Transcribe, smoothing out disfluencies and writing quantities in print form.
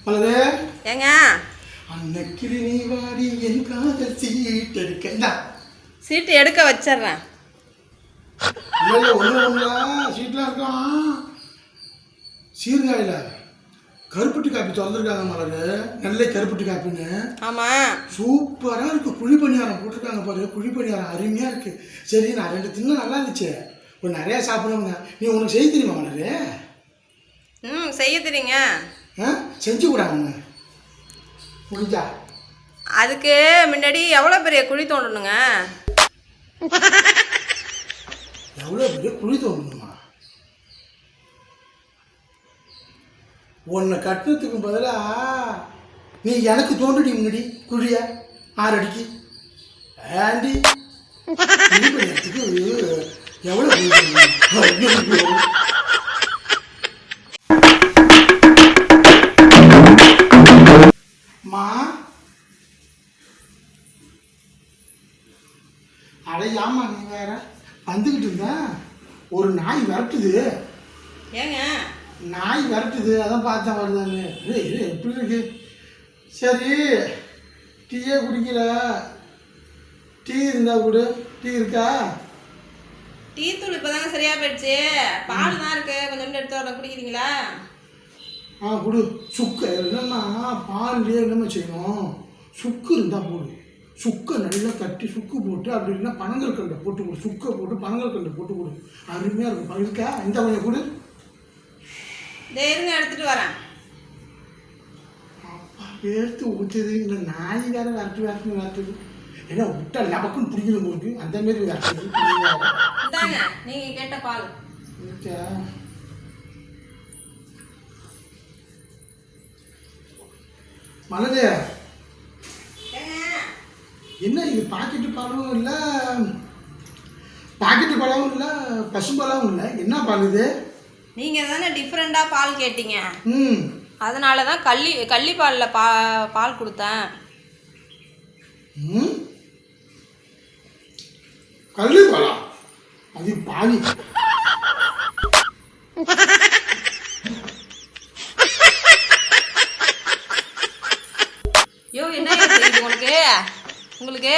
மலரே ஏங்க அன்னைக்கிளி நீ வாடி என் காதல் சீட்டு எடுக்க சீட்டு எடுக்க வச்சிடுறேன். இல்லை ஒன்றும் சீட்லாம் இருக்கான். சீர்காழியில் கருப்பட்டி காப்பி திறந்துருக்காங்க மலரு. நல்ல கருப்பட்டி காப்பின்னு. ஆமாம், சூப்பராக இருக்குது. குழி பணியாரம் போட்டிருக்காங்க பாரு. குழி பணியாரம் அருமையாக இருக்குது. சரி நான் 2 தின்னு நல்லா இருந்துச்சு. இப்போ நிறையா சாப்பிடணுங்க. நீ உனக்கு செய்ய தெரியுமா மலரு? செய்ய தெரியுங்க. செஞ்சு கூடாங்க முடிஞ்சா. அதுக்கு முன்னாடி எவ்வளோ பெரிய குழி தோண்டணுங்க? எவ்வளோ பெரிய குழி தோண்டணுமா? உன்னை கட்டுறதுக்கு பதிலாக நீ எனக்கு தோண்டுடி முன்னாடி குழிய 6 அடிக்கு. ஆண்டி எடுத்துக்கு எவ்வளோ மா அடையாமா நீ வேற வந்துக்கிட்டு இருந்தா ஒரு நாய் விரட்டுது. ஏங்க நாய் விரட்டுது, அதான் பார்த்தேன் வருதான்னு. எப்படி இருக்கு? சரி டீயே குடிக்கல. டீ இருந்தா கொடு. டீ இருக்கா? டீ தூள் இப்போதாங்க சரியா போயிடுச்சு. பால் தான் இருக்கு, கொஞ்சம் எடுத்து வர குடிக்கிறீங்களா? கொடு. சுக்கு என்னன்னா பால்லையே என்னமா செய்யணும், சுக்கு இருந்தால் போடு. சுக்கை நல்லா தட்டி சுக்கு போட்டு, அப்படி இல்லைன்னா பனங்கற்கண்டை போட்டு கொடு. சுக்கை போட்டு பனங்கற்கண்டை போட்டு கொடு, அருமையாக இருக்கும். இருக்கா? இந்த கொஞ்சம் கொடு. இருங்க எடுத்துட்டு வரேன். அப்பா எடுத்து ஊற்றுது. இந்த நாய் வேற விரட்டுது. ஏன்னா விட்டா லபக்குன்னு பிடிக்கணும் போது அந்த மாரி விரட்டுது. இந்தாங்க நீங்கள் கேட்ட பால். இருக்கா? மலரே என்ன இது? பாக்கெட்டு பாலும் இல்லை, பாக்கெட்டு பாலாவும் இல்லை, பசும்பாலாவும் இல்லை. என்ன பால் இது? நீங்கள் தானே டிஃப்ரெண்ட்டாக பால் கேட்டீங்க. அதனால தான் கள்ளி பாலில் பால் கொடுத்தேன். கள்ளி பாலா? அது பாலி. யோ என்ன உங்களுக்கு